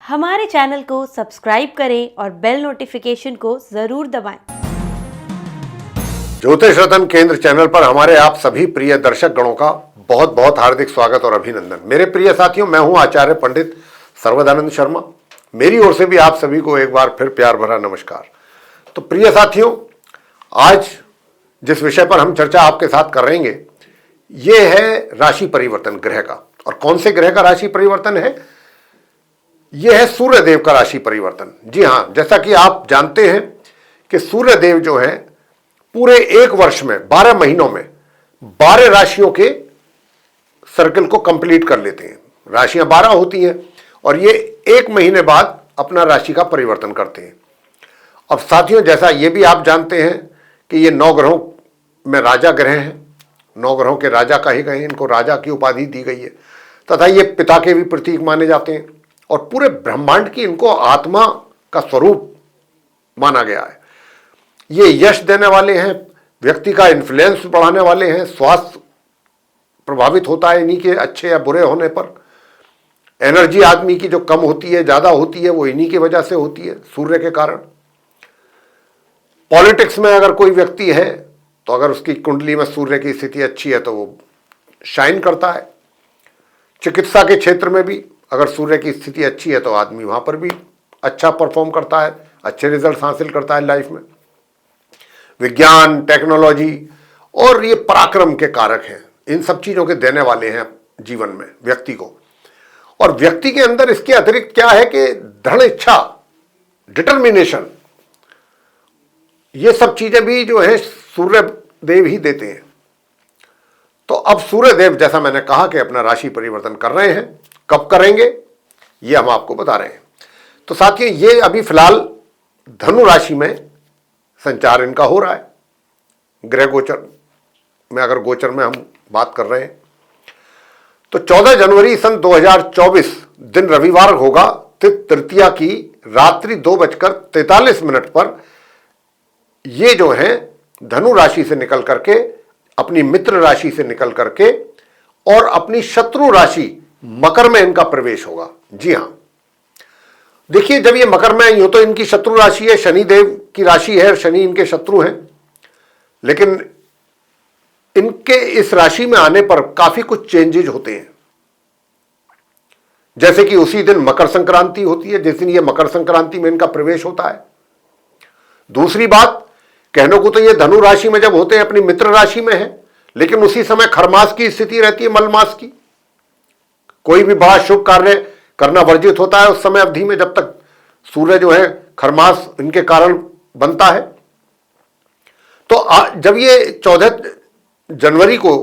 हमारे चैनल को सब्सक्राइब करें और बेल नोटिफिकेशन को जरूर दबाएं। ज्योतिष रत्न केंद्र चैनल पर हमारे आप सभी प्रिय दर्शक गणों का बहुत बहुत हार्दिक स्वागत और अभिनंदन। मेरे प्रिय साथियों, मैं हूं आचार्य पंडित सर्वदानंद शर्मा। मेरी ओर से भी आप सभी को एक बार फिर प्यार भरा नमस्कार। तो प्रिय साथियों, आज जिस विषय पर हम चर्चा आपके साथ कर रहे हैं ये है राशि परिवर्तन ग्रह का। और कौन से ग्रह का राशि परिवर्तन है? यह है सूर्य देव का राशि परिवर्तन। जी हां, जैसा कि आप जानते हैं कि सूर्य देव जो है पूरे एक वर्ष में 12 महीनों में 12 राशियों के सर्कल को कंप्लीट कर लेते हैं। राशियां 12 होती हैं और ये एक महीने बाद अपना राशि का परिवर्तन करते हैं। अब साथियों, जैसा ये भी आप जानते हैं कि ये 9 ग्रहों में राजा ग्रह हैं। 9 ग्रहों के राजा कहे गए हैं, इनको राजा की उपाधि दी गई है तथा ये पिता के भी प्रतीक माने जाते हैं और पूरे ब्रह्मांड की इनको आत्मा का स्वरूप माना गया है। ये यश देने वाले हैं, व्यक्ति का इन्फ्लुएंस बढ़ाने वाले हैं, स्वास्थ्य प्रभावित होता है इन्हीं के अच्छे या बुरे होने पर। एनर्जी आदमी की जो कम होती है ज्यादा होती है वो इन्हीं की वजह से होती है, सूर्य के कारण। पॉलिटिक्स में अगर कोई व्यक्ति है तो अगर उसकी कुंडली में सूर्य की स्थिति अच्छी है तो वो शाइन करता है। चिकित्सा के क्षेत्र में भी अगर सूर्य की स्थिति अच्छी है तो आदमी वहां पर भी अच्छा परफॉर्म करता है, अच्छे रिजल्ट हासिल करता है लाइफ में। विज्ञान, टेक्नोलॉजी और ये पराक्रम के कारक हैं, इन सब चीजों के देने वाले हैं जीवन में व्यक्ति को। और व्यक्ति के अंदर इसके अतिरिक्त क्या है कि दृढ़ इच्छा, डिटर्मिनेशन, ये सब चीजें भी जो है सूर्य देव ही देते हैं। तो अब सूर्य देव, जैसा मैंने कहा कि अपना राशि परिवर्तन कर रहे हैं, कब करेंगे ये हम आपको बता रहे हैं। तो साथियों, ये अभी फिलहाल धनु राशि में संचार इनका हो रहा है। ग्रह गोचर में अगर गोचर में हम बात कर रहे हैं तो 14 जनवरी सन 2024 दिन रविवार होगा। तृतीया की रात्रि 2:43 पर ये जो है धनु राशि से निकल करके अपनी मित्र राशि से निकल करके और अपनी शत्रु राशि मकर में इनका प्रवेश होगा। जी हां, देखिए, जब ये मकर में यूं तो इनकी शत्रु राशि है, शनि देव की राशि है, शनि इनके शत्रु हैं, लेकिन इनके इस राशि में आने पर काफी कुछ चेंजेज होते हैं। जैसे कि उसी दिन मकर संक्रांति होती है, जिस दिन ये मकर संक्रांति में इनका प्रवेश होता है। दूसरी बात, कहने को तो ये धनु राशि में जब होते हैं अपनी मित्र राशि में है, लेकिन उसी समय खरमास की स्थिति रहती है, मलमास की। कोई भी बड़ा शुभ कार्य करना वर्जित होता है उस समय अवधि में, जब तक सूर्य जो है खरमास इनके कारण बनता है। तो जब ये 14 जनवरी को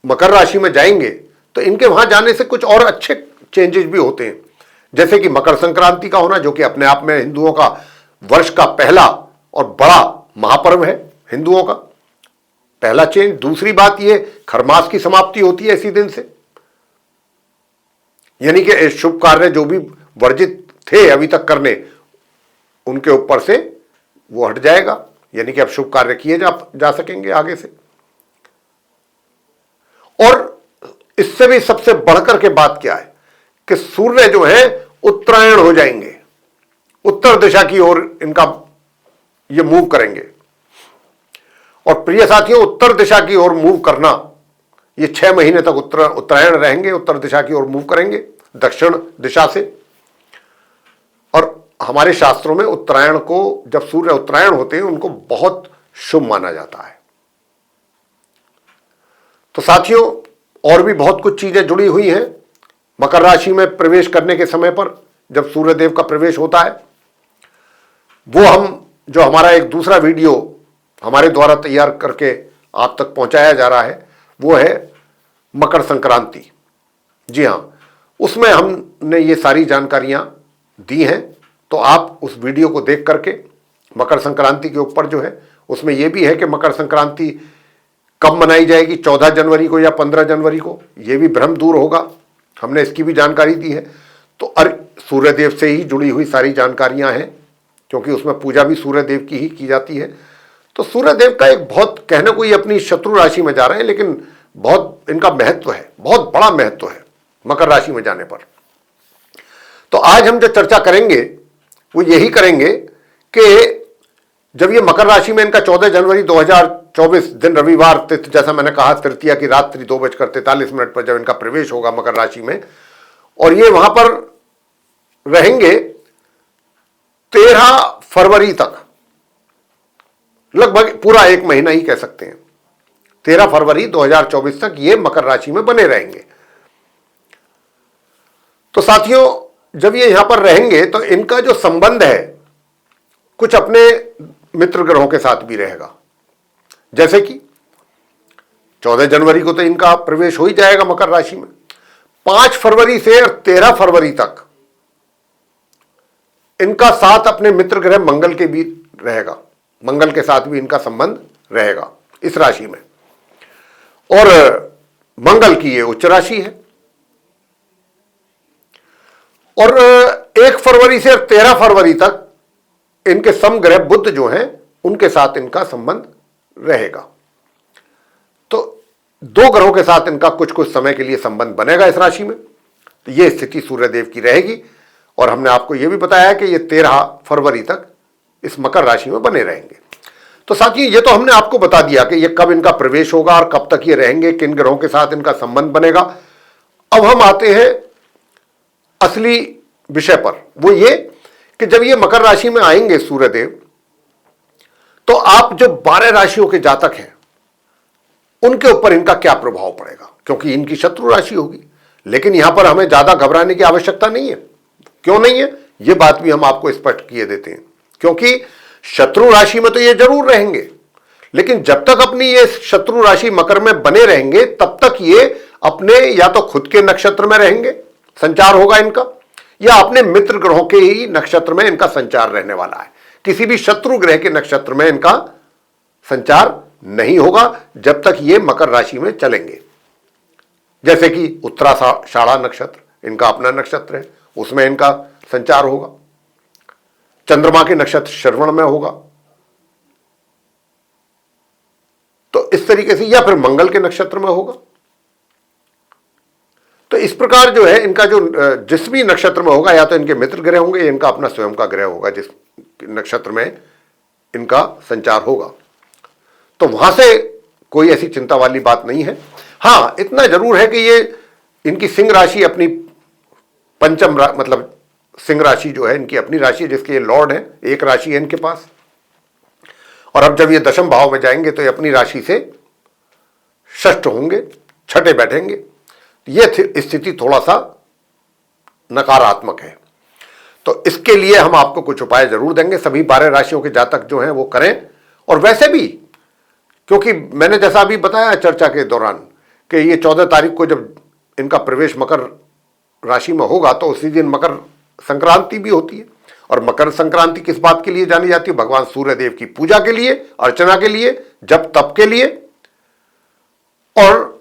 मकर राशि में जाएंगे तो इनके वहां जाने से कुछ और अच्छे चेंजेस भी होते हैं। जैसे कि मकर संक्रांति का होना, जो कि अपने आप में हिंदुओं का वर्ष का पहला और बड़ा महापर्व है, हिंदुओं का पहला चेंज। दूसरी बात, ये खरमास की समाप्ति होती है इसी दिन से, यानी कि शुभ कार्य जो भी वर्जित थे अभी तक करने, उनके ऊपर से वो हट जाएगा, यानी कि अब शुभ कार्य किए जा सकेंगे आगे से। और इससे भी सबसे बढ़कर के बात क्या है कि सूर्य जो है उत्तरायण हो जाएंगे, उत्तर दिशा की ओर इनका ये मूव करेंगे। और प्रिय साथियों, उत्तर दिशा की ओर मूव करना, ये 6 महीने तक उत्तरायण रहेंगे, उत्तर दिशा की ओर मूव करेंगे दक्षिण दिशा से। और हमारे शास्त्रों में उत्तरायण को, जब सूर्य उत्तरायण होते हैं, उनको बहुत शुभ माना जाता है। तो साथियों, और भी बहुत कुछ चीजें जुड़ी हुई हैं। मकर राशि में प्रवेश करने के समय पर जब सूर्य देव का प्रवेश होता है, वो हम जो हमारा एक दूसरा वीडियो हमारे द्वारा तैयार करके आप तक पहुंचाया जा रहा है, वो है मकर संक्रांति। जी हां, उसमें हमने ये सारी जानकारियां दी हैं। तो आप उस वीडियो को देख करके मकर संक्रांति के ऊपर जो है, उसमें यह भी है कि मकर संक्रांति कब मनाई जाएगी, 14 जनवरी को या 15 जनवरी को, यह भी भ्रम दूर होगा, हमने इसकी भी जानकारी दी है। तो सूर्यदेव से ही जुड़ी हुई सारी जानकारियां हैं, क्योंकि उसमें पूजा भी सूर्यदेव की ही की जाती है। तो सूर्यदेव का एक बहुत, कहने को ये अपनी शत्रु राशि में जा रहे हैं, लेकिन बहुत इनका महत्व है, बहुत बड़ा महत्व है मकर राशि में जाने पर। तो आज हम जो चर्चा करेंगे वो यही करेंगे कि जब ये मकर राशि में इनका 14 जनवरी 2024 दिन रविवार तिथि, जैसा मैंने कहा, तृतीया की रात्रि 2:43 पर जब इनका प्रवेश होगा मकर राशि में, और ये वहां पर रहेंगे 13 फरवरी तक, लगभग पूरा एक महीना ही कह सकते हैं। 13 फरवरी 2024 तक ये मकर राशि में बने रहेंगे। तो साथियों, जब ये यहां पर रहेंगे तो इनका जो संबंध है कुछ अपने मित्र ग्रहों के साथ भी रहेगा। जैसे कि 14 जनवरी को तो इनका प्रवेश हो ही जाएगा मकर राशि में। 5 फरवरी से 13 फरवरी तक इनका साथ अपने मित्र ग्रह मंगल के भी रहेगा। मंगल के साथ भी इनका संबंध रहेगा इस राशि में, और मंगल की ये उच्च राशि है। और 1 फरवरी से 13 फरवरी तक इनके समग्रह बुध जो हैं उनके साथ इनका संबंध रहेगा। तो 2 ग्रहों के साथ इनका कुछ कुछ समय के लिए संबंध बनेगा इस राशि में। तो ये स्थिति सूर्यदेव की रहेगी, और हमने आपको यह भी बताया कि ये 13 फरवरी तक इस मकर राशि में बने रहेंगे। तो साथियों, ये तो हमने आपको बता दिया कि ये कब इनका प्रवेश होगा और कब तक ये रहेंगे, किन ग्रहों के साथ इनका संबंध बनेगा। अब हम आते हैं असली विषय पर, वो ये कि जब ये मकर राशि में आएंगे सूर्यदेव, तो आप जो 12 राशियों के जातक हैं उनके ऊपर इनका क्या प्रभाव पड़ेगा, क्योंकि इनकी शत्रु राशि होगी। लेकिन यहां पर हमें ज्यादा घबराने की आवश्यकता नहीं है। क्यों नहीं है, यह बात भी हम आपको स्पष्ट किए देते हैं। क्योंकि शत्रु राशि में तो ये जरूर रहेंगे, लेकिन जब तक अपनी ये शत्रु राशि मकर में बने रहेंगे तब तक ये अपने या तो खुद के नक्षत्र में रहेंगे, संचार होगा इनका, या अपने मित्र ग्रहों के ही नक्षत्र में इनका संचार रहने वाला है। किसी भी शत्रु ग्रह के नक्षत्र में इनका संचार नहीं होगा जब तक ये मकर राशि में चलेंगे। जैसे कि उत्तराषाढ़ा नक्षत्र इनका अपना नक्षत्र है, उसमें इनका संचार होगा। चंद्रमा के नक्षत्र श्रवण में होगा, तो इस तरीके से, या फिर मंगल के नक्षत्र में होगा। तो इस प्रकार जो है इनका जो जिस भी नक्षत्र में होगा, या तो इनके मित्र ग्रह होंगे या इनका अपना स्वयं का ग्रह होगा जिस नक्षत्र में इनका संचार होगा। तो वहां से कोई ऐसी चिंता वाली बात नहीं है। हां, इतना जरूर है कि ये इनकी सिंह राशि अपनी मतलब सिंह राशि जो है इनकी अपनी राशि, जिसके ये लॉर्ड है, एक राशि है इनके पास। और अब जब ये दशम भाव में जाएंगे तो ये अपनी राशि से षष्ठ होंगे, छठे बैठेंगे। ये स्थिति थोड़ा सा नकारात्मक है। तो इसके लिए हम आपको कुछ उपाय जरूर देंगे। सभी 12 राशियों के जातक जो हैं वो करें। और वैसे भी, क्योंकि मैंने जैसा अभी बताया चर्चा के दौरान कि ये 14 तारीख को जब इनका प्रवेश मकर राशि में होगा तो उसी दिन मकर संक्रांति भी होती है। और मकर संक्रांति किस बात के लिए जानी जाती है? भगवान सूर्यदेव की पूजा के लिए, अर्चना के लिए, जप तप के लिए और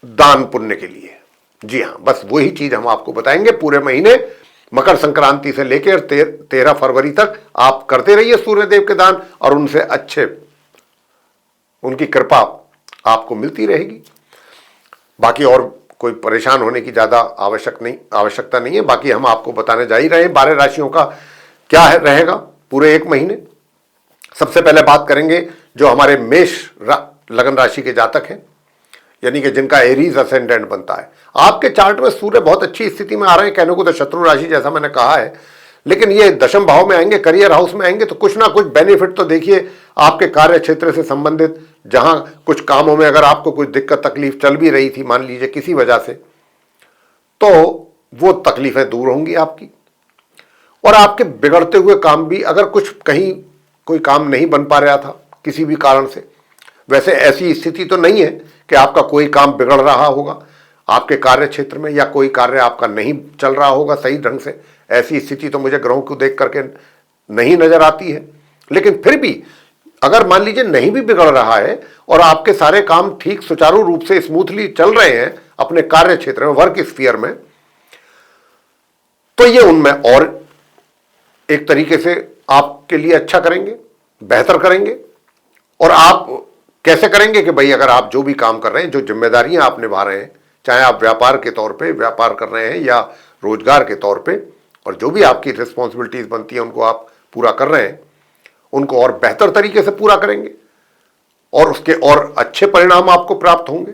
दान पुण्य के लिए। जी हां, बस वही चीज हम आपको बताएंगे। पूरे महीने मकर संक्रांति से लेकर 13 फरवरी तक आप करते रहिए सूर्यदेव के दान, और उनसे अच्छे, उनकी कृपा आपको मिलती रहेगी। बाकी और कोई परेशान होने की ज्यादा आवश्यकता नहीं है। बाकी हम आपको बताने जा ही रहे हैं 12 राशियों का क्या रहेगा पूरे एक महीने। सबसे पहले बात करेंगे जो हमारे मेष लगन राशि के जातक हैं, यानी कि जिनका एरीज असेंडेंट बनता है। आपके चार्ट में सूर्य बहुत अच्छी स्थिति में आ रहे हैं, कहने को तो शत्रु राशि जैसा मैंने कहा है, लेकिन ये दशम भाव में आएंगे, करियर हाउस में आएंगे, तो कुछ ना कुछ बेनिफिट तो देखिए आपके कार्य क्षेत्र से संबंधित। जहां कुछ कामों में अगर आपको कुछ दिक्कत तकलीफ चल भी रही थी, मान लीजिए किसी वजह से, तो वो तकलीफें दूर होंगी आपकी। और आपके बिगड़ते हुए काम भी, अगर कुछ कहीं कोई काम नहीं बन पा रहा था किसी भी कारण से, वैसे ऐसी स्थिति तो नहीं है कि आपका कोई काम बिगड़ रहा होगा आपके कार्य क्षेत्र में, या कोई कार्य आपका नहीं चल रहा होगा सही ढंग से। ऐसी स्थिति तो मुझे ग्रहों को देख करके नहीं नजर आती है। लेकिन फिर भी अगर मान लीजिए नहीं भी बिगड़ रहा है और आपके सारे काम ठीक सुचारू रूप से स्मूथली चल रहे हैं अपने कार्य क्षेत्र में, वर्क स्फीयर में, तो ये उनमें और एक तरीके से आपके लिए अच्छा करेंगे, बेहतर करेंगे। और आप कैसे करेंगे कि भाई, अगर आप जो भी काम कर रहे हैं, जो जिम्मेदारियां आप निभा रहे हैं, चाहे आप व्यापार के तौर पे व्यापार कर रहे हैं या रोजगार के तौर पे, और जो भी आपकी रिस्पॉन्सिबिलिटीज बनती है उनको आप पूरा कर रहे हैं, उनको और बेहतर तरीके से पूरा करेंगे और उसके और अच्छे परिणाम आपको प्राप्त होंगे।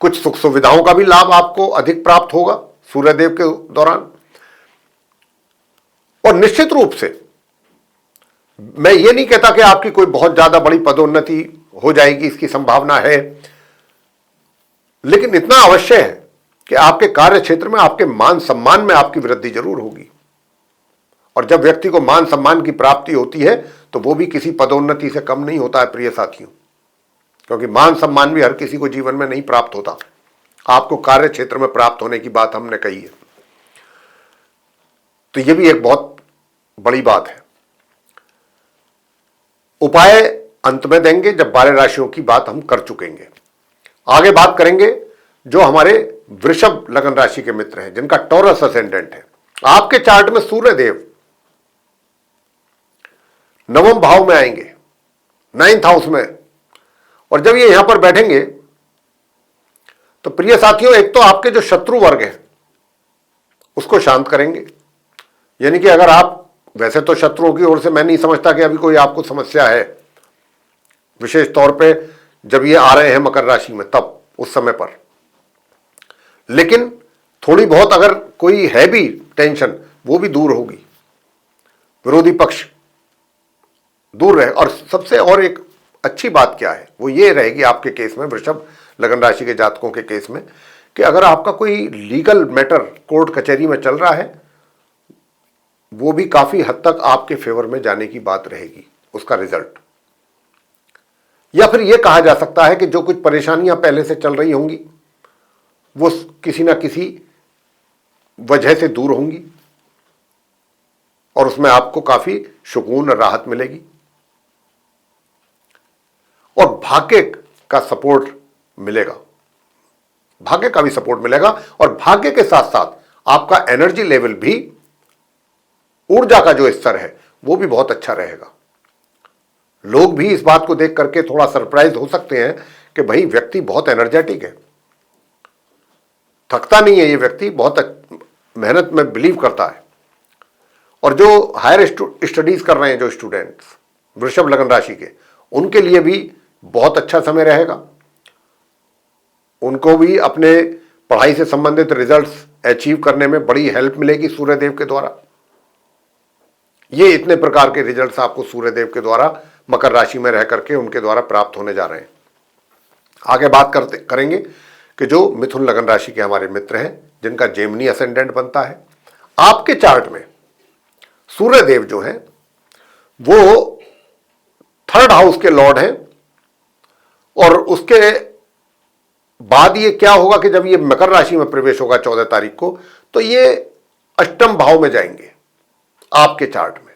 कुछ सुख सुविधाओं का भी लाभ आपको अधिक प्राप्त होगा सूर्यदेव के दौरान। और निश्चित रूप से मैं ये नहीं कहता कि आपकी कोई बहुत ज्यादा बड़ी पदोन्नति हो जाएगी, इसकी संभावना है, लेकिन इतना अवश्य है कि आपके कार्य क्षेत्र में आपके मान सम्मान में आपकी वृद्धि जरूर होगी। और जब व्यक्ति को मान सम्मान की प्राप्ति होती है तो वो भी किसी पदोन्नति से कम नहीं होता है प्रिय साथियों, क्योंकि मान सम्मान भी हर किसी को जीवन में नहीं प्राप्त होता। आपको कार्य क्षेत्र में प्राप्त होने की बात हमने कही है, तो ये भी एक बहुत बड़ी बात है। उपाय अंत में देंगे जब 12 राशियों की बात हम कर चुकेंगे। आगे बात करेंगे जो हमारे वृषभ लगन राशि के मित्र हैं, जिनका टॉरस असेंडेंट है। आपके चार्ट में सूर्यदेव 9वें भाव में आएंगे, 9th हाउस में, और जब ये यहां पर बैठेंगे तो प्रिय साथियों, एक तो आपके जो शत्रु वर्ग है उसको शांत करेंगे। यानी कि अगर आप, वैसे तो शत्रुओं की ओर से मैं नहीं समझता कि अभी कोई आपको समस्या है, विशेष तौर पे जब ये आ रहे हैं मकर राशि में, तब उस समय पर, लेकिन थोड़ी बहुत अगर कोई है भी टेंशन, वो भी दूर होगी, विरोधी पक्ष दूर रहे। और सबसे और एक अच्छी बात क्या है, वो ये रहेगी आपके केस में, वृषभ लगन राशि के जातकों के केस में, कि अगर आपका कोई लीगल मैटर कोर्ट कचहरी में चल रहा है, वो भी काफी हद तक आपके फेवर में जाने की बात रहेगी, उसका रिजल्ट। या फिर यह कहा जा सकता है कि जो कुछ परेशानियां पहले से चल रही होंगी वो किसी ना किसी वजह से दूर होंगी और उसमें आपको काफी सुकून और राहत मिलेगी। और भाग्य का सपोर्ट मिलेगा, भाग्य का भी सपोर्ट मिलेगा, और भाग्य के साथ साथ आपका एनर्जी लेवल भी, ऊर्जा का जो स्तर है वो भी बहुत अच्छा रहेगा। लोग भी इस बात को देख करके थोड़ा सरप्राइज हो सकते हैं कि भाई व्यक्ति बहुत एनर्जेटिक है, थकता नहीं है, ये व्यक्ति बहुत मेहनत में बिलीव करता है। और जो हायर स्टडीज कर रहे हैं जो स्टूडेंट्स वृषभ लगन राशि के, उनके लिए भी बहुत अच्छा समय रहेगा। उनको भी अपने पढ़ाई से संबंधित रिजल्ट्स अचीव करने में बड़ी हेल्प मिलेगी सूर्यदेव के द्वारा। ये इतने प्रकार के रिजल्ट्स आपको सूर्यदेव के द्वारा मकर राशि में रह करके उनके द्वारा प्राप्त होने जा रहे हैं। आगे बात करेंगे कि जो मिथुन लगन राशि के हमारे मित्र हैं, जिनका जेमिनी असेंडेंट बनता है। आपके चार्ट में सूर्यदेव जो है वो 3rd हाउस के लॉर्ड हैं, और उसके बाद ये क्या होगा कि जब ये मकर राशि में प्रवेश होगा 14 तारीख को, तो ये 8म भाव में जाएंगे आपके चार्ट में।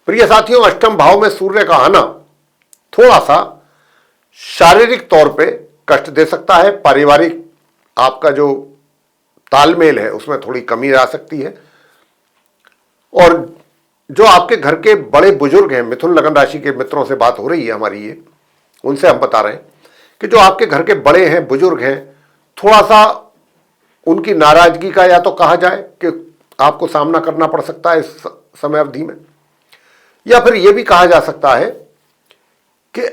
प्रिय साथियों, 8म भाव में सूर्य का आना थोड़ा सा शारीरिक तौर पे कष्ट दे सकता है, पारिवारिक आपका जो तालमेल है उसमें थोड़ी कमी आ सकती है। और जो आपके घर के बड़े बुजुर्ग हैं, मिथुन लगन राशि के मित्रों से बात हो रही है हमारी, ये उनसे हम बता रहे हैं कि जो आपके घर के बड़े हैं, बुजुर्ग हैं, थोड़ा सा उनकी नाराजगी का या तो कहा जाए कि आपको सामना करना पड़ सकता है इस समय अवधि में, या फिर यह भी कहा जा सकता है कि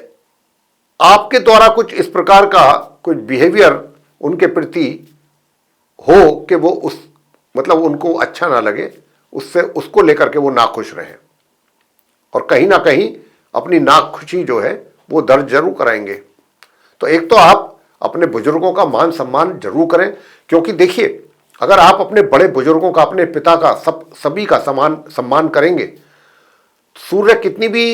आपके द्वारा कुछ इस प्रकार का कुछ बिहेवियर उनके प्रति हो कि वो उस मतलब उनको अच्छा ना लगे, उससे उसको लेकर के वो नाखुश रहें, और कहीं ना कहीं अपनी नाखुशी जो है वो दर्ज जरूर कराएंगे। तो एक तो आप अपने बुजुर्गों का मान सम्मान जरूर करें, क्योंकि देखिए, अगर आप अपने बड़े बुजुर्गों का, अपने पिता का, सभी का सम्मान करेंगे, सूर्य कितनी भी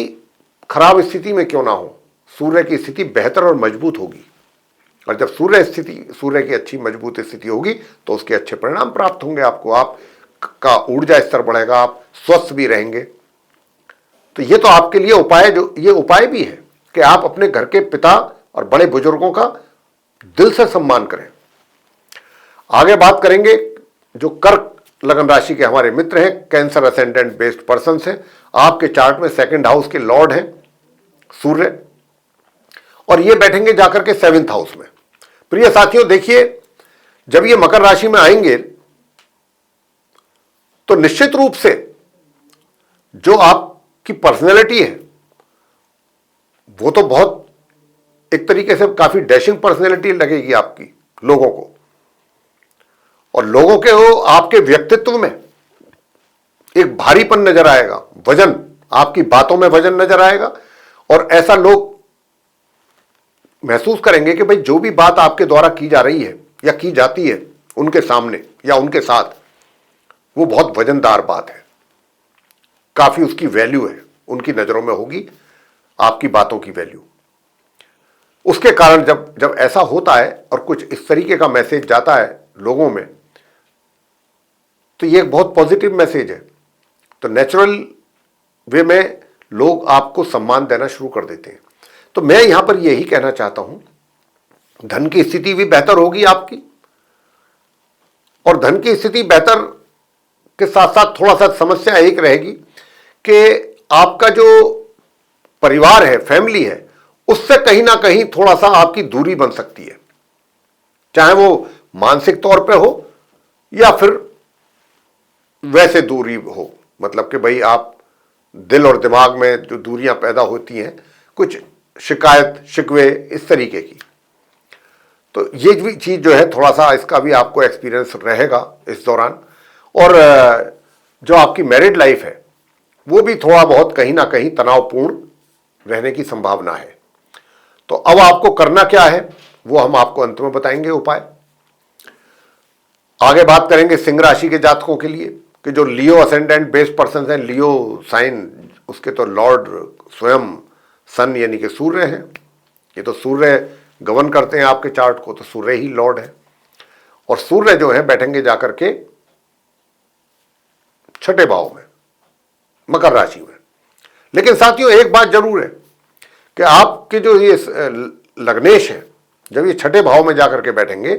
खराब स्थिति में क्यों ना हो, सूर्य की स्थिति बेहतर और मजबूत होगी। और जब सूर्य की अच्छी मजबूत स्थिति होगी तो उसके अच्छे परिणाम प्राप्त होंगे आपको, आपका ऊर्जा स्तर बढ़ेगा, आप स्वस्थ भी रहेंगे। तो ये तो आपके लिए ये उपाय भी है कि आप अपने घर के पिता और बड़े बुजुर्गों का दिल से सम्मान करें। आगे बात करेंगे जो कर्क लगन राशि के हमारे मित्र हैं, कैंसर असेंडेंट बेस्ड पर्सन हैं। आपके चार्ट में 2nd हाउस के लॉर्ड हैं सूर्य, और ये बैठेंगे जाकर के 7th हाउस में। प्रिय साथियों, देखिए, जब ये मकर राशि में आएंगे तो निश्चित रूप से जो आपकी पर्सनैलिटी है वो तो बहुत एक तरीके से काफी डैशिंग पर्सनैलिटी लगेगी आपकी लोगों को, और लोगों के वो आपके व्यक्तित्व में एक भारीपन नजर आएगा, वजन, आपकी बातों में वजन नजर आएगा, और ऐसा लोग महसूस करेंगे कि भाई जो भी बात आपके द्वारा की जा रही है या की जाती है उनके सामने या उनके साथ, वो बहुत वजनदार बात है, काफी उसकी वैल्यू है, उनकी नजरों में होगी आपकी बातों की वैल्यू। उसके कारण जब ऐसा होता है और कुछ इस तरीके का मैसेज जाता है लोगों में, तो ये एक बहुत पॉजिटिव मैसेज है। तो नेचुरल वे में लोग आपको सम्मान देना शुरू कर देते हैं। तो मैं यहां पर यही कहना चाहता हूं, धन की स्थिति भी बेहतर होगी आपकी, और धन की स्थिति बेहतर के साथ साथ थोड़ा सा समस्या एक रहेगी कि आपका जो परिवार है, फैमिली है, उससे कहीं ना कहीं थोड़ा सा आपकी दूरी बन सकती है, चाहे वो मानसिक तौर पे हो या फिर वैसे दूरी हो, मतलब कि भाई आप दिल और दिमाग में जो दूरियां पैदा होती हैं, कुछ शिकायत शिकवे इस तरीके की, तो ये भी चीज जो है थोड़ा सा इसका भी आपको एक्सपीरियंस रहेगा इस दौरान। और जो आपकी मैरिड लाइफ है वो भी थोड़ा बहुत कहीं ना कहीं तनावपूर्ण रहने की संभावना है। तो अब आपको करना क्या है वो हम आपको अंत में बताएंगे उपाय। आगे बात करेंगे सिंह राशि के जातकों के लिए कि जो लियो असेंडेंट बेस्ड पर्सन हैं, लियो साइन, उसके तो लॉर्ड स्वयं सन यानी कि सूर्य हैं। ये तो सूर्य गवर्न करते हैं आपके चार्ट को, तो सूर्य ही लॉर्ड है, और सूर्य जो है बैठेंगे जाकर के छठे भाव में, मकर राशि में। लेकिन साथियों एक बात जरूर है कि आपके जो ये लग्नेश है, जब ये छठे भाव में जाकर के बैठेंगे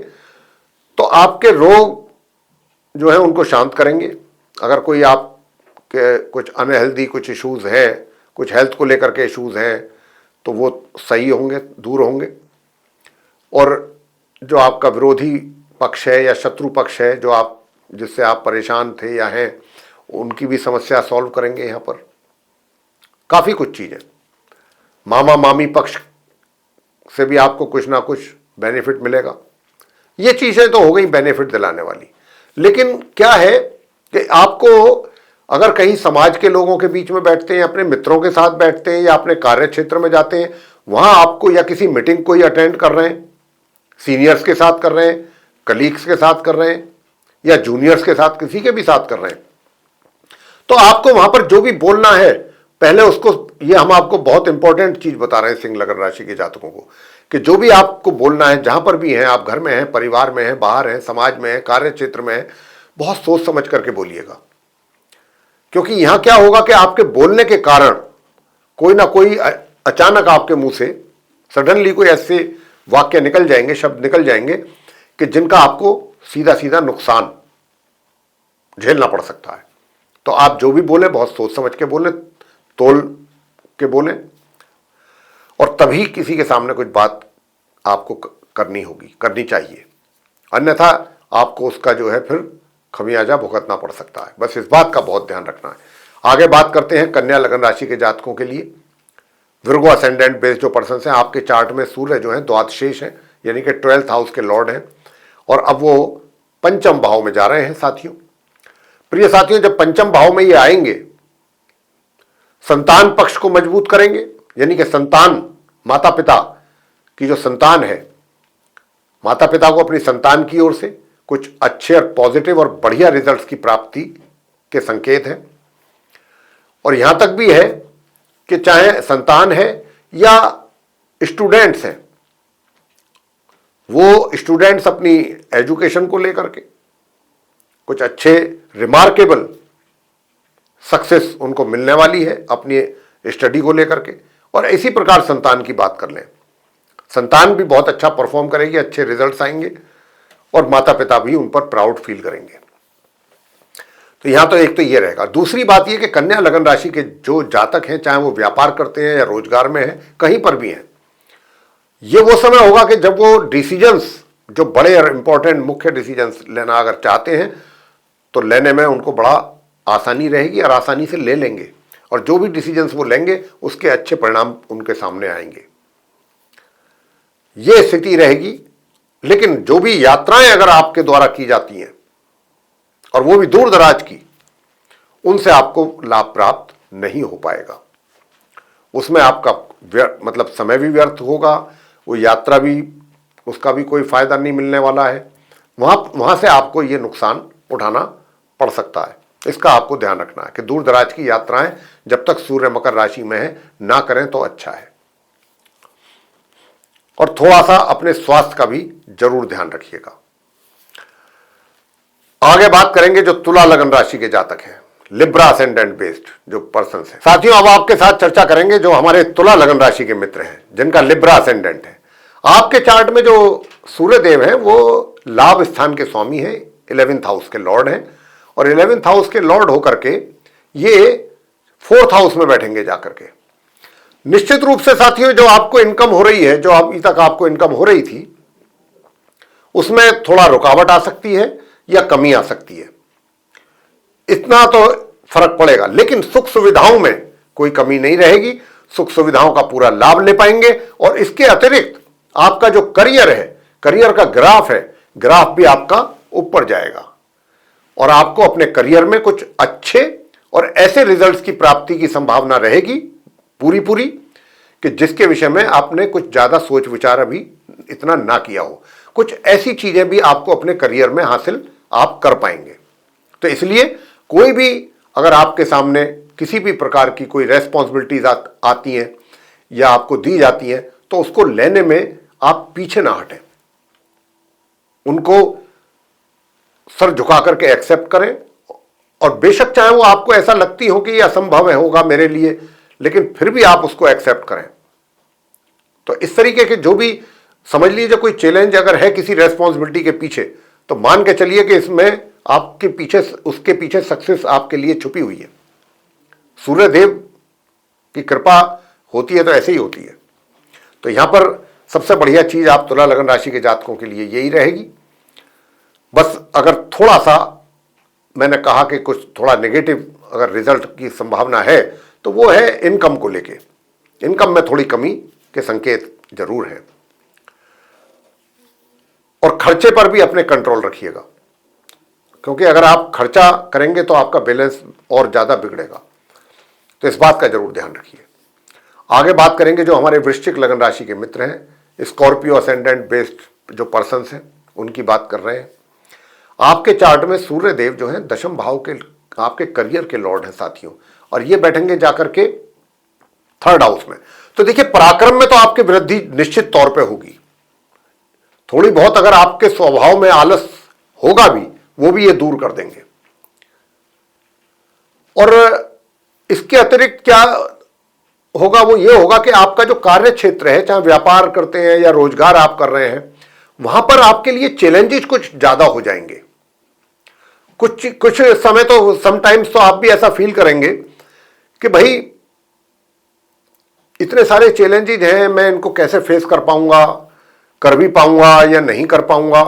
तो आपके रोग जो है उनको शांत करेंगे। अगर कोई आपके कुछ अनहेल्दी कुछ इश्यूज है, कुछ हेल्थ को लेकर के इश्यूज हैं, तो वो सही होंगे, दूर होंगे। और जो आपका विरोधी पक्ष है या शत्रु पक्ष है, जो आप जिससे आप परेशान थे या हैं, उनकी भी समस्या सॉल्व करेंगे। यहाँ पर काफी कुछ चीजें, मामा मामी पक्ष से भी आपको कुछ ना कुछ बेनिफिट मिलेगा। ये चीजें तो हो गई बेनिफिट दिलाने वाली। लेकिन क्या है कि आपको अगर कहीं समाज के लोगों के बीच में बैठते हैं, अपने मित्रों के साथ बैठते हैं या अपने कार्य क्षेत्र में जाते हैं, वहां आपको या किसी मीटिंग को ही अटेंड कर रहे हैं, सीनियर्स के साथ कर रहे हैं, कलीग्स के साथ कर रहे हैं, या जूनियर्स के साथ, किसी के भी साथ कर रहे हैं, तो आपको वहां पर जो भी बोलना है पहले उसको, ये हम आपको बहुत इंपॉर्टेंट चीज बता रहे हैं सिंह लग्न राशि के जातकों को, कि जो भी आपको बोलना है, जहां पर भी हैं, आप घर में हैं, परिवार में हैं, बाहर हैं, समाज में हैं, कार्य क्षेत्र में हैं, बहुत सोच समझ करके बोलिएगा। क्योंकि यहां क्या होगा कि आपके बोलने के कारण कोई ना कोई अचानक आपके मुंह से सडनली कोई ऐसे वाक्य निकल जाएंगे, शब्द निकल जाएंगे कि जिनका आपको सीधा सीधा नुकसान झेलना पड़ सकता है। तो आप जो भी बोले बहुत सोच समझ के बोले, तोल के बोले, और तभी किसी के सामने कुछ बात आपको करनी होगी, करनी चाहिए, अन्यथा आपको उसका जो है फिर खमियाजा भुगतना पड़ सकता है। बस इस बात का बहुत ध्यान रखना है। आगे बात करते हैं कन्या लग्न राशि के जातकों के लिए। विर्गो असेंडेंट बेस्ड जो पर्सन हैं, आपके चार्ट में सूर्य जो है द्वादशेष है, यानी कि 12th हाउस के लॉर्ड हैं, और अब वो पंचम भाव में जा रहे हैं। साथियों, प्रिय साथियों, जब पंचम भाव में ये आएंगे, संतान पक्ष को मजबूत करेंगे, यानी कि संतान, माता पिता की जो संतान है, माता पिता को अपनी संतान की ओर से कुछ अच्छे और पॉजिटिव और बढ़िया रिजल्ट्स की प्राप्ति के संकेत हैं। और यहां तक भी है कि चाहे संतान है या स्टूडेंट्स हैं, वो स्टूडेंट्स अपनी एजुकेशन को लेकर के कुछ अच्छे रिमार्केबल सक्सेस उनको मिलने वाली है अपनी स्टडी को लेकर के। और इसी प्रकार संतान की बात कर लें, संतान भी बहुत अच्छा परफॉर्म करेगी, अच्छे रिजल्ट्स आएंगे, और माता पिता भी उन पर प्राउड फील करेंगे। तो यहां तो एक तो ये रहेगा। दूसरी बात ये कि कन्या लग्न राशि के जो जातक हैं, चाहे वो व्यापार करते हैं या रोजगार में हैं, कहीं पर भी हैं, ये वो समय होगा कि जब वो डिसीजंस, जो बड़े और इंपॉर्टेंट मुख्य डिसीजंस लेना अगर चाहते हैं, तो लेने में उनको बड़ा आसानी रहेगी और आसानी से ले लेंगे, और जो भी डिसीजंस वो लेंगे उसके अच्छे परिणाम उनके सामने आएंगे, ये स्थिति रहेगी। लेकिन जो भी यात्राएं अगर आपके द्वारा की जाती हैं और वो भी दूर दराज की, उनसे आपको लाभ प्राप्त नहीं हो पाएगा। उसमें आपका मतलब समय भी व्यर्थ होगा, वो यात्रा भी, उसका भी कोई फायदा नहीं मिलने वाला है। वहां से आपको ये नुकसान उठाना पड़ सकता है। इसका आपको ध्यान रखना है कि दूर दराज की यात्राएं जब तक सूर्य मकर राशि में है ना करें तो अच्छा है। और थोड़ा सा अपने स्वास्थ्य का भी जरूर ध्यान रखिएगा। आगे बात करेंगे जो तुला लगन राशि के जातक हैं, लिब्रा असेंडेंट बेस्ड जो पर्सन है। साथियों, अब आपके साथ चर्चा करेंगे जो हमारे तुला लगन राशि के मित्र हैं जिनका लिब्रा असेंडेंट है। आपके चार्ट में जो सूर्य देव है वो लाभ स्थान के स्वामी है, 11th हाउस के लॉर्ड हैं, और 11th हाउस के लॉर्ड होकर के ये 4th हाउस में बैठेंगे जाकर के। निश्चित रूप से साथियों, जो आपको इनकम हो रही है, जो अभी तक आपको इनकम हो रही थी, उसमें थोड़ा रुकावट आ सकती है या कमी आ सकती है, इतना तो फर्क पड़ेगा। लेकिन सुख सुविधाओं में कोई कमी नहीं रहेगी, सुख सुविधाओं का पूरा लाभ ले पाएंगे। और इसके अतिरिक्त आपका जो करियर है, करियर का ग्राफ है, ग्राफ भी आपका ऊपर जाएगा और आपको अपने करियर में कुछ अच्छे और ऐसे रिजल्ट्स की प्राप्ति की संभावना रहेगी पूरी कि जिसके विषय में आपने कुछ ज्यादा सोच विचार अभी इतना ना किया हो। कुछ ऐसी चीजें भी आपको अपने करियर में हासिल आप कर पाएंगे। तो इसलिए कोई भी अगर आपके सामने किसी भी प्रकार की कोई रेस्पॉन्सिबिलिटीज आती हैं या आपको दी जाती हैं, तो उसको लेने में आप पीछे ना हटें, उनको सर झुका करके एक्सेप्ट करें। और बेशक चाहे वो आपको ऐसा लगती हो कि ये असंभव है होगा मेरे लिए, लेकिन फिर भी आप उसको एक्सेप्ट करें। तो इस तरीके के जो भी समझ लीजिए कोई चैलेंज अगर है किसी रेस्पॉन्सिबिलिटी के पीछे, तो मान के चलिए कि इसमें आपके पीछे, उसके पीछे सक्सेस आपके लिए छुपी हुई है। सूर्य देव की कृपा होती है तो ऐसे ही होती है। तो यहां पर सबसे बढ़िया चीज आप तुला लगन राशि के जातकों के लिए यही रहेगी। बस अगर थोड़ा सा मैंने कहा कि कुछ थोड़ा नेगेटिव अगर रिजल्ट की संभावना है तो वो है इनकम को लेके। इनकम में थोड़ी कमी के संकेत जरूर है। और खर्चे पर भी अपने कंट्रोल रखिएगा, क्योंकि अगर आप खर्चा करेंगे तो आपका बैलेंस और ज्यादा बिगड़ेगा। तो इस बात का जरूर ध्यान रखिए। आगे बात करेंगे जो हमारे वृश्चिक लगन राशि के मित्र हैं, स्कॉर्पियो असेंडेंट बेस्ड जो पर्सन्स हैं, उनकी बात कर रहे हैं। आपके चार्ट में सूर्य देव जो है 10वें भाव के आपके करियर के लॉर्ड हैं साथियों, और ये बैठेंगे जाकर के 3rd हाउस में। तो देखिए, पराक्रम में तो आपकी वृद्धि निश्चित तौर पे होगी। थोड़ी बहुत अगर आपके स्वभाव में आलस होगा भी, वो भी ये दूर कर देंगे। और इसके अतिरिक्त क्या होगा, वो ये होगा कि आपका जो कार्य क्षेत्र है, चाहे व्यापार करते हैं या रोजगार आप कर रहे हैं, वहां पर आपके लिए चैलेंजेस कुछ ज्यादा हो जाएंगे। कुछ समय तो समटाइम्स तो आप भी ऐसा फील करेंगे कि भाई इतने सारे चैलेंजेस हैं, मैं इनको कैसे फेस कर पाऊंगा, कर भी पाऊंगा या नहीं कर पाऊंगा।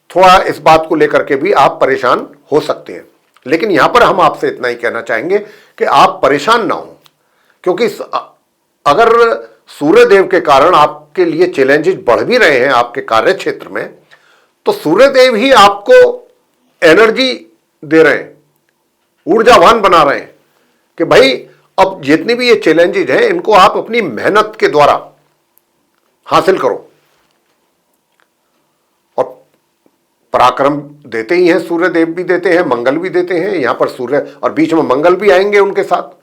थोड़ा इस बात को लेकर के भी आप परेशान हो सकते हैं। लेकिन यहां पर हम आपसे इतना ही कहना चाहेंगे कि आप परेशान ना हो, क्योंकि अगर सूर्य देव के कारण आपके लिए चैलेंजेस बढ़ भी रहे हैं आपके कार्य क्षेत्र में, तो सूर्य देव ही आपको एनर्जी दे रहे हैं, ऊर्जावान बना रहे हैं कि भाई अब जितनी भी ये चैलेंजेस हैं, इनको आप अपनी मेहनत के द्वारा हासिल करो। और पराक्रम देते ही हैं, सूर्य देव भी देते हैं, मंगल भी देते हैं। यहां पर सूर्य और बीच में मंगल भी आएंगे, उनके साथ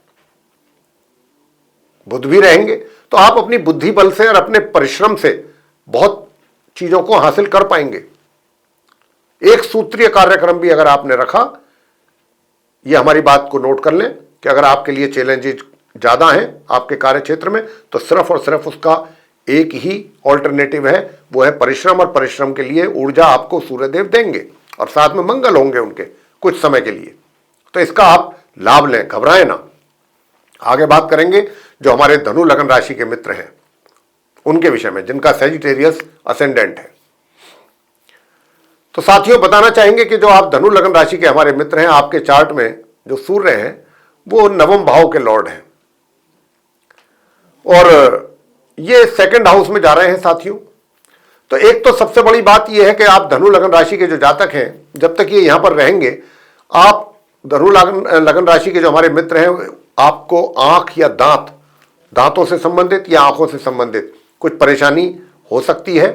बुध भी रहेंगे। तो आप अपनी बुद्धि बल से और अपने परिश्रम से बहुत चीजों को हासिल कर पाएंगे। एक सूत्रीय कार्यक्रम भी अगर आपने रखा, ये हमारी बात को नोट कर लें कि अगर आपके लिए चैलेंजेस ज्यादा हैं आपके कार्य क्षेत्र में, तो सिर्फ और सिर्फ उसका एक ही ऑल्टरनेटिव है, वो है परिश्रम। और परिश्रम के लिए ऊर्जा आपको सूर्यदेव देंगे और साथ में मंगल होंगे उनके कुछ समय के लिए। तो इसका आप लाभ लें, घबराएं ना। आगे बात करेंगे जो हमारे धनु लगन राशि के मित्र हैं उनके विषय में, जिनका सेजिटेरियस असेंडेंट है। तो साथियों, बताना चाहेंगे कि जो आप धनु लगन राशि के हमारे मित्र हैं, आपके चार्ट में जो सूर्य हैं वो नवम भाव के लॉर्ड हैं और ये सेकंड हाउस में जा रहे हैं साथियों। तो एक तो सबसे बड़ी बात यह है कि आप धनु लगन राशि के जो जातक हैं, जब तक ये यहां पर रहेंगे, आप धनु लगन राशि के जो हमारे मित्र हैं, आपको आंख या दांतों से संबंधित या आंखों से संबंधित कुछ परेशानी हो सकती है।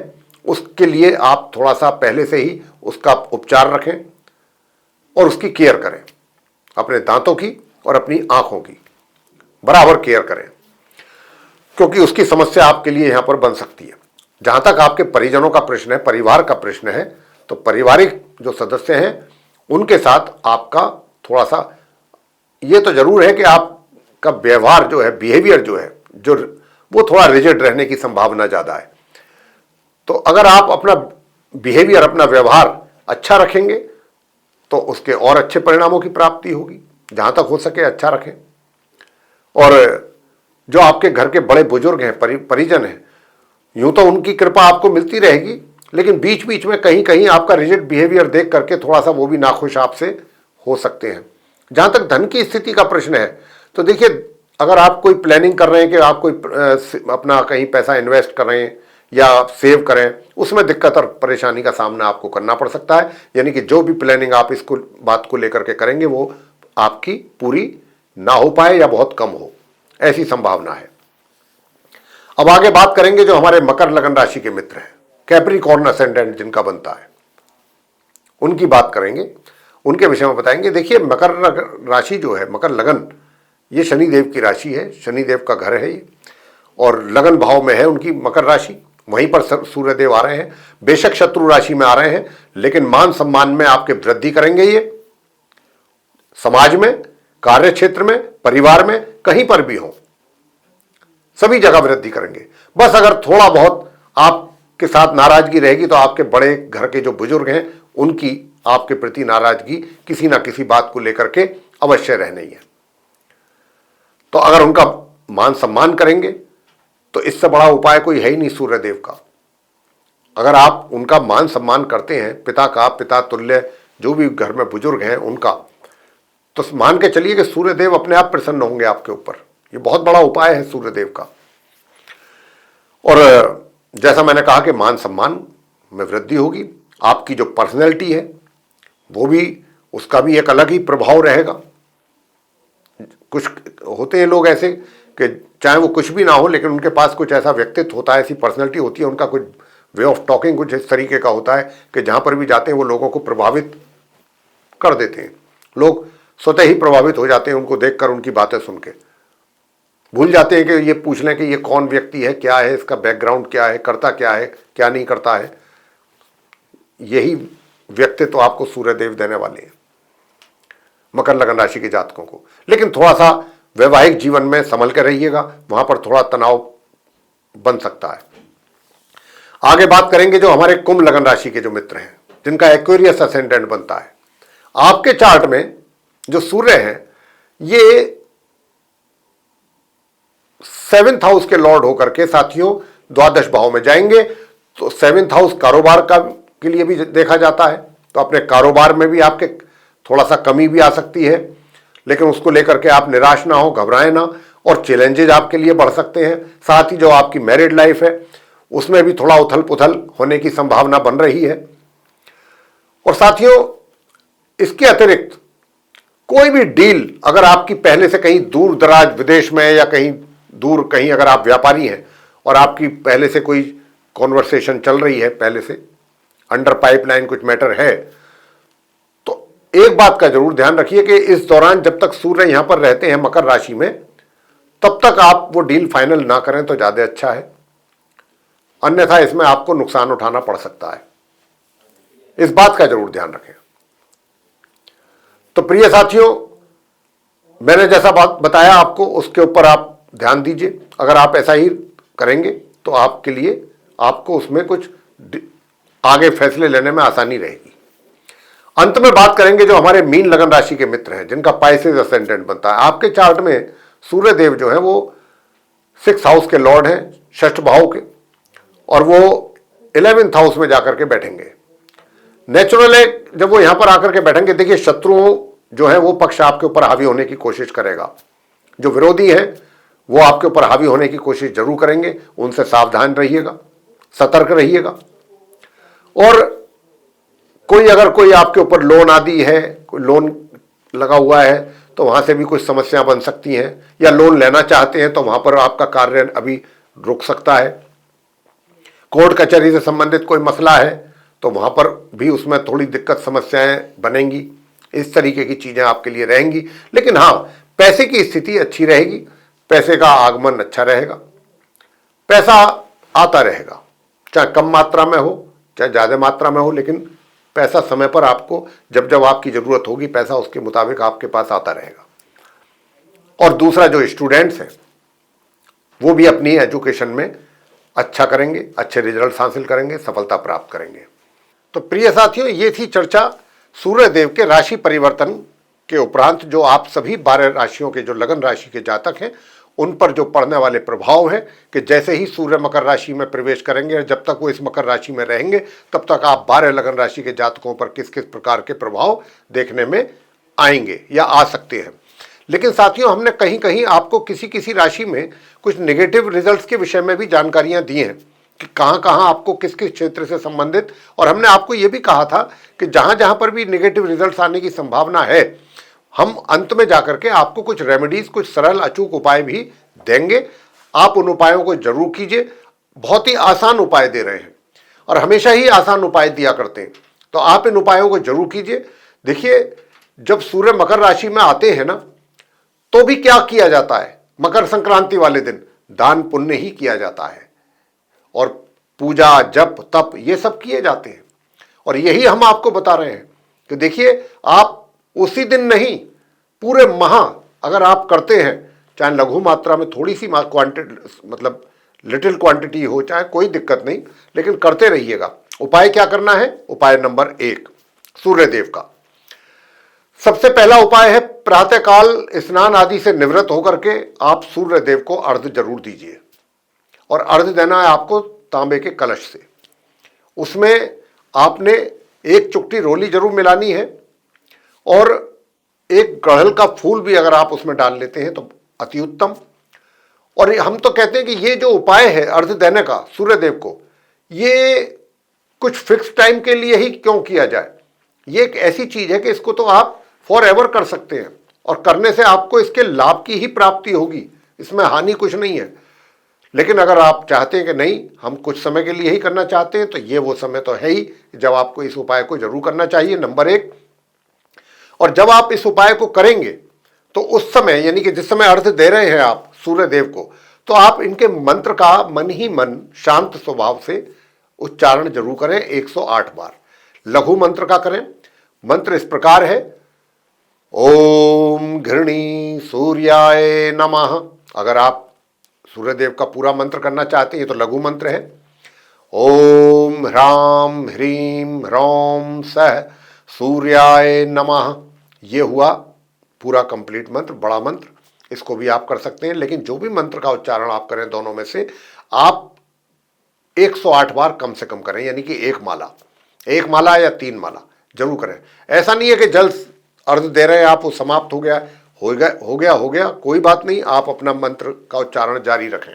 उसके लिए आप थोड़ा सा पहले से ही उसका उपचार रखें और उसकी केयर करें। अपने दांतों की और अपनी आंखों की बराबर केयर करें, क्योंकि उसकी समस्या आपके लिए यहां पर बन सकती है। जहां तक आपके परिजनों का प्रश्न है, परिवार का प्रश्न है, तो पारिवारिक जो सदस्य हैं उनके साथ आपका थोड़ा सा ये तो जरूर है कि आपका व्यवहार जो है, बिहेवियर जो है, जो वो थोड़ा रिजिड रहने की संभावना ज्यादा है। तो अगर आप अपना बिहेवियर, अपना व्यवहार अच्छा रखेंगे तो उसके और अच्छे परिणामों की प्राप्ति होगी। जहां तक हो सके अच्छा रखें। और जो आपके घर के बड़े बुजुर्ग हैं, परिजन हैं, यूं तो उनकी कृपा आपको मिलती रहेगी, लेकिन बीच बीच में कहीं कहीं आपका रिजिड बिहेवियर देख करके थोड़ा सा वो भी नाखुश आपसे हो सकते हैं। जहां तक धन की स्थिति का प्रश्न है, तो देखिए, अगर आप कोई प्लानिंग कर रहे हैं कि आप कोई अपना कहीं पैसा इन्वेस्ट कर रहे हैं या सेव करें, उसमें दिक्कत और परेशानी का सामना आपको करना पड़ सकता है। यानी कि जो भी प्लानिंग आप इसको बात को लेकर के करेंगे वो आपकी पूरी ना हो पाए या बहुत कम हो, ऐसी संभावना है। अब आगे बात करेंगे जो हमारे मकर लगन राशि के मित्र हैं, कैप्रिकॉर्न असेंडेंट जिनका बनता है, उनकी बात करेंगे, उनके विषय में बताएंगे। देखिए, मकर राशि जो है, मकर लगन, ये शनिदेव की राशि है, शनिदेव का घर है ये, और लगन भाव में है उनकी मकर राशि। वहीं पर सूर्यदेव आ रहे हैं। बेशक शत्रु राशि में आ रहे हैं, लेकिन मान सम्मान में आपके वृद्धि करेंगे। ये समाज में, कार्य क्षेत्र में, परिवार में, कहीं पर भी हो, सभी जगह वृद्धि करेंगे। बस अगर थोड़ा बहुत आपके साथ नाराजगी रहेगी तो आपके बड़े घर के जो बुजुर्ग हैं उनकी आपके प्रति नाराजगी किसी ना किसी बात को लेकर के अवश्य रहनी है। तो अगर उनका मान सम्मान करेंगे तो इससे बड़ा उपाय कोई है ही नहीं सूर्यदेव का। अगर आप उनका मान सम्मान करते हैं, पिता का, पिता तुल्य जो भी घर में बुजुर्ग हैं उनका, तो मान के चलिए कि सूर्यदेव अपने आप प्रसन्न होंगे आपके ऊपर। ये बहुत बड़ा उपाय है सूर्यदेव का। और जैसा मैंने कहा कि मान सम्मान में वृद्धि होगी, आपकी जो पर्सनैलिटी है वो भी, उसका भी एक अलग ही प्रभाव रहेगा। कुछ होते हैं लोग ऐसे कि चाहे वो कुछ भी ना हो, लेकिन उनके पास कुछ ऐसा व्यक्तित्व होता है, ऐसी पर्सनैलिटी होती है, उनका कुछ वे ऑफ टॉकिंग कुछ इस तरीके का होता है कि जहां पर भी जाते हैं वो लोगों को प्रभावित कर देते हैं। लोग स्वतः ही प्रभावित हो जाते हैं उनको देखकर, उनकी बातें सुन के। भूल जाते हैं कि ये पूछ लें कि ये कौन व्यक्ति है, क्या है इसका बैकग्राउंड, क्या है, करता क्या है, क्या नहीं करता है। यही व्यक्तित्व तो आपको सूर्यदेव देने वाले हैं मकर लगन राशि के जातकों को। लेकिन थोड़ा सा वैवाहिक जीवन में संभल कर रहिएगा, वहां पर थोड़ा तनाव बन सकता है। आगे बात करेंगे जो हमारे कुंभ लगन राशि के जो मित्र हैं, जिनका एक्वेरियस असेंडेंट बनता है। आपके चार्ट में जो सूर्य हैं ये 7th हाउस के लॉर्ड होकर के साथियों द्वादश भाव में जाएंगे। तो 7th हाउस कारोबार का के लिए भी देखा जाता है। तो अपने कारोबार में भी आपके थोड़ा सा कमी भी आ सकती है, लेकिन उसको लेकर के आप निराश ना हो, घबराएं ना, और चैलेंजेज आपके लिए बढ़ सकते हैं। साथ ही जो आपकी मैरिड लाइफ है उसमें भी थोड़ा उथल पुथल होने की संभावना बन रही है। और साथियों, इसके अतिरिक्त कोई भी डील अगर आपकी पहले से कहीं दूर दराज विदेश में या कहीं दूर, कहीं अगर आप व्यापारी हैं और आपकी पहले से कोई कॉन्वर्सेशन चल रही है, पहले से अंडर पाइपलाइन कुछ मैटर है, तो एक बात का जरूर ध्यान रखिए कि इस दौरान जब तक सूर्य यहां पर रहते हैं मकर राशि में, तब तक आप वो डील फाइनल ना करें तो ज्यादा अच्छा है। अन्यथा इसमें आपको नुकसान उठाना पड़ सकता है। इस बात का जरूर ध्यान रखें। तो प्रिय साथियों, मैंने जैसा बात बताया आपको उसके ऊपर आप ध्यान दीजिए। अगर आप ऐसा ही करेंगे तो आपके लिए, आपको उसमें कुछ आगे फैसले लेने में आसानी रहेगी। अंत में बात करेंगे जो हमारे मीन लगन राशि के मित्र हैं, जिनका पाइसेस असेंडेंट बनता है। आपके चार्ट में सूर्यदेव जो है वो 6th हाउस के लॉर्ड हैं, 6th भाव के, और वो 11th हाउस में जाकर के बैठेंगे। नेचुरल है जब वो यहां पर आकर के बैठेंगे। देखिए, शत्रुओं जो है वो पक्ष आपके ऊपर हावी होने की कोशिश करेगा। जो विरोधी है वो आपके ऊपर हावी होने की कोशिश जरूर करेंगे, उनसे सावधान रहिएगा, सतर्क रहिएगा। और कोई आपके ऊपर लोन आदि है, कोई लोन लगा हुआ है तो वहां से भी कुछ समस्या बन सकती हैं, या लोन लेना चाहते हैं तो वहां पर आपका कार्य अभी रुक सकता है। कोर्ट कचहरी से संबंधित कोई मसला है तो वहां पर भी उसमें थोड़ी दिक्कत समस्याएं बनेंगी। इस तरीके की चीजें आपके लिए रहेंगी। लेकिन हाँ, पैसे की स्थिति अच्छी रहेगी, पैसे का आगमन अच्छा रहेगा, पैसा आता रहेगा, चाहे कम मात्रा में हो चाहे ज्यादा मात्रा में हो, लेकिन पैसा समय पर आपको जब जब आपकी जरूरत होगी पैसा उसके मुताबिक आपके पास आता रहेगा। और दूसरा, जो स्टूडेंट्स हैं वो भी अपनी एजुकेशन में अच्छा करेंगे, अच्छे रिजल्ट हासिल करेंगे, सफलता प्राप्त करेंगे। तो प्रिय साथियों, ये थी चर्चा सूर्यदेव के राशि परिवर्तन के उपरांत जो आप सभी 12 राशियों के जो लगन राशि के जातक हैं उन पर जो पड़ने वाले प्रभाव हैं, कि जैसे ही सूर्य मकर राशि में प्रवेश करेंगे और जब तक वो इस मकर राशि में रहेंगे तब तक आप 12 लगन राशि के जातकों पर किस किस प्रकार के प्रभाव देखने में आएंगे या आ सकते हैं। लेकिन साथियों, हमने कहीं कहीं आपको किसी किसी राशि में कुछ नेगेटिव रिजल्ट्स के विषय में भी जानकारियां दी हैं कि कहां कहां आपको किस किस क्षेत्र से संबंधित, और हमने आपको यह भी कहा था कि जहां जहां पर भी नेगेटिव रिजल्ट्स आने की संभावना है हम अंत में जाकर के आपको कुछ रेमेडीज, कुछ सरल अचूक उपाय भी देंगे। आप उन उपायों को जरूर कीजिए। बहुत ही आसान उपाय दे रहे हैं और हमेशा ही आसान उपाय दिया करते हैं, तो आप इन उपायों को जरूर कीजिए। देखिए, जब सूर्य मकर राशि में आते हैं ना तो भी क्या किया जाता है, मकर संक्रांति वाले दिन दान पुण्य ही किया जाता है और पूजा जप तप ये सब किए जाते हैं। और यही हम आपको बता रहे हैं कि देखिए, आप उसी दिन नहीं, पूरे माह अगर आप करते हैं, चाहे लघु मात्रा में थोड़ी सी क्वांटिटी, मतलब लिटिल क्वांटिटी हो, चाहे कोई दिक्कत नहीं, लेकिन करते रहिएगा। उपाय क्या करना है? उपाय नंबर 1 सूर्यदेव का। सबसे पहला उपाय है, प्रातःकाल स्नान आदि से निवृत्त होकर के आप सूर्यदेव को अर्घ्य जरूर दीजिए। और अर्घ्य देना है आपको तांबे के कलश से। उसमें आपने एक चुटकी रोली जरूर मिलानी है और एक गड़हल का फूल भी अगर आप उसमें डाल लेते हैं तो अति उत्तम। और हम तो कहते हैं कि ये जो उपाय है अर्घ्य देने का सूर्यदेव को, ये कुछ फिक्स टाइम के लिए ही क्यों किया जाए। ये एक ऐसी चीज है कि इसको तो आप फॉर एवर कर सकते हैं और करने से आपको इसके लाभ की ही प्राप्ति होगी, इसमें हानि कुछ नहीं है। लेकिन अगर आप चाहते हैं कि नहीं, हम कुछ समय के लिए ही करना चाहते हैं, तो ये वो समय तो है ही जब आपको इस उपाय को जरूर करना चाहिए, नंबर 1। और जब आप इस उपाय को करेंगे तो उस समय, यानी कि जिस समय अर्घ्य दे रहे हैं आप सूर्यदेव को, तो आप इनके मंत्र का मन ही मन शांत स्वभाव से उच्चारण जरूर करें 108 बार। लघु मंत्र का करें। मंत्र इस प्रकार है, ओम घृणी सूर्याय नमः। अगर आप सूर्यदेव का पूरा मंत्र करना चाहते हैं तो लघु मंत्र है, ओम ह्राम ह्रीम ह्रौम सह सूर्याय नमः। ये हुआ पूरा कंप्लीट मंत्र, बड़ा मंत्र। इसको भी आप कर सकते हैं, लेकिन जो भी मंत्र का उच्चारण आप करें दोनों में से आप 108 बार कम से कम करें, यानी कि एक माला या 3 माला जरूर करें। ऐसा नहीं है कि जल अर्घ्य दे रहे हैं आप, वो समाप्त हो गया, कोई बात नहीं, आप अपना मंत्र का उच्चारण जारी रखें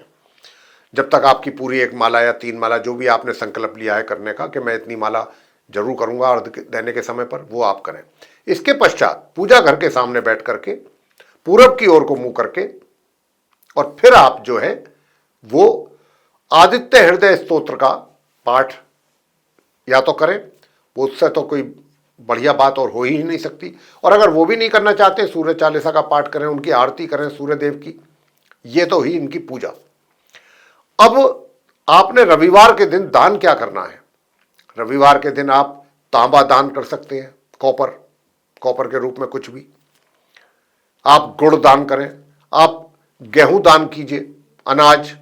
जब तक आपकी पूरी 1 माला या 3 माला, जो भी आपने संकल्प लिया है करने का कि मैं इतनी माला जरूर करूंगा अर्घ्य देने के समय पर, वो आप करें। इसके पश्चात पूजा घर के सामने बैठ करके पूरब की ओर को मुंह करके और फिर आप जो है वो आदित्य हृदय स्तोत्र का पाठ या तो करें, वो उससे तो कोई बढ़िया बात और हो ही नहीं सकती। और अगर वो भी नहीं करना चाहते, सूर्य चालीसा का पाठ करें, उनकी आरती करें सूर्यदेव की, ये तो ही इनकी पूजा। अब आपने रविवार के दिन दान क्या करना है? रविवार के दिन आप तांबा दान कर सकते हैं, कॉपर के रूप में कुछ भी। आप गुड़ दान करें, आप गेहूं दान कीजिए, अनाज,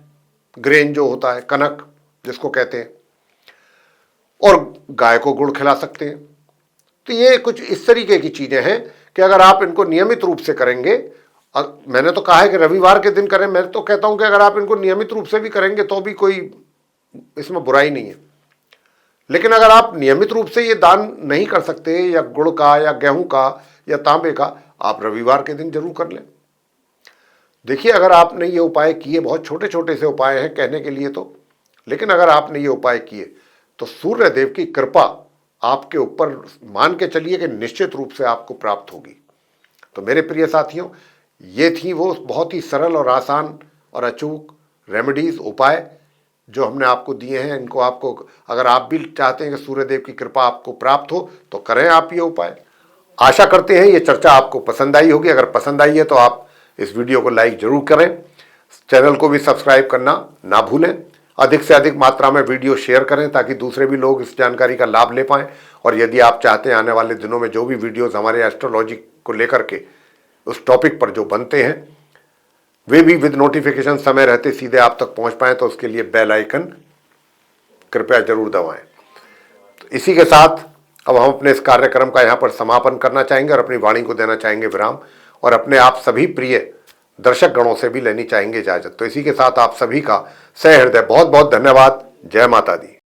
ग्रेन जो होता है, कनक जिसको कहते हैं, और गाय को गुड़ खिला सकते हैं। तो ये कुछ इस तरीके की चीजें हैं कि अगर आप इनको नियमित रूप से करेंगे, मैंने तो कहा है कि रविवार के दिन करें, मैं तो कहता हूं कि अगर आप इनको नियमित रूप से भी करेंगे तो भी कोई इसमें बुराई नहीं है। लेकिन अगर आप नियमित रूप से ये दान नहीं कर सकते, या गुड़ का या गेहूं का या तांबे का आप रविवार के दिन जरूर कर लें। देखिए, अगर आपने ये उपाय किए, बहुत छोटे छोटे से उपाय हैं कहने के लिए तो, लेकिन अगर आपने ये उपाय किए तो सूर्य देव की कृपा आपके ऊपर मान के चलिए कि निश्चित रूप से आपको प्राप्त होगी। तो मेरे प्रिय साथियों, ये थी वो बहुत ही सरल और आसान और अचूक रेमेडीज, उपाय जो हमने आपको दिए हैं। इनको आपको, अगर आप भी चाहते हैं कि सूर्यदेव की कृपा आपको प्राप्त हो तो करें आप ये उपाय। आशा करते हैं ये चर्चा आपको पसंद आई होगी। अगर पसंद आई है तो आप इस वीडियो को लाइक जरूर करें, चैनल को भी सब्सक्राइब करना ना भूलें, अधिक से अधिक मात्रा में वीडियो शेयर करें ताकि दूसरे भी लोग इस जानकारी का लाभ ले पाएं। और यदि आप चाहते हैं आने वाले दिनों में जो भी वीडियोस हमारे एस्ट्रोलॉजी को लेकर के उस टॉपिक पर जो बनते हैं वे भी विद नोटिफिकेशन समय रहते सीधे आप तक पहुंच पाएं, तो उसके लिए बेल आइकन कृपया जरूर दबाएं। तो इसी के साथ अब हम अपने इस कार्यक्रम का यहाँ पर समापन करना चाहेंगे और अपनी वाणी को देना चाहेंगे विराम, और अपने आप सभी प्रिय दर्शक गणों से भी लेनी चाहेंगे इजाजत। तो इसी के साथ आप सभी का सहृदय बहुत बहुत धन्यवाद। जय माता दी।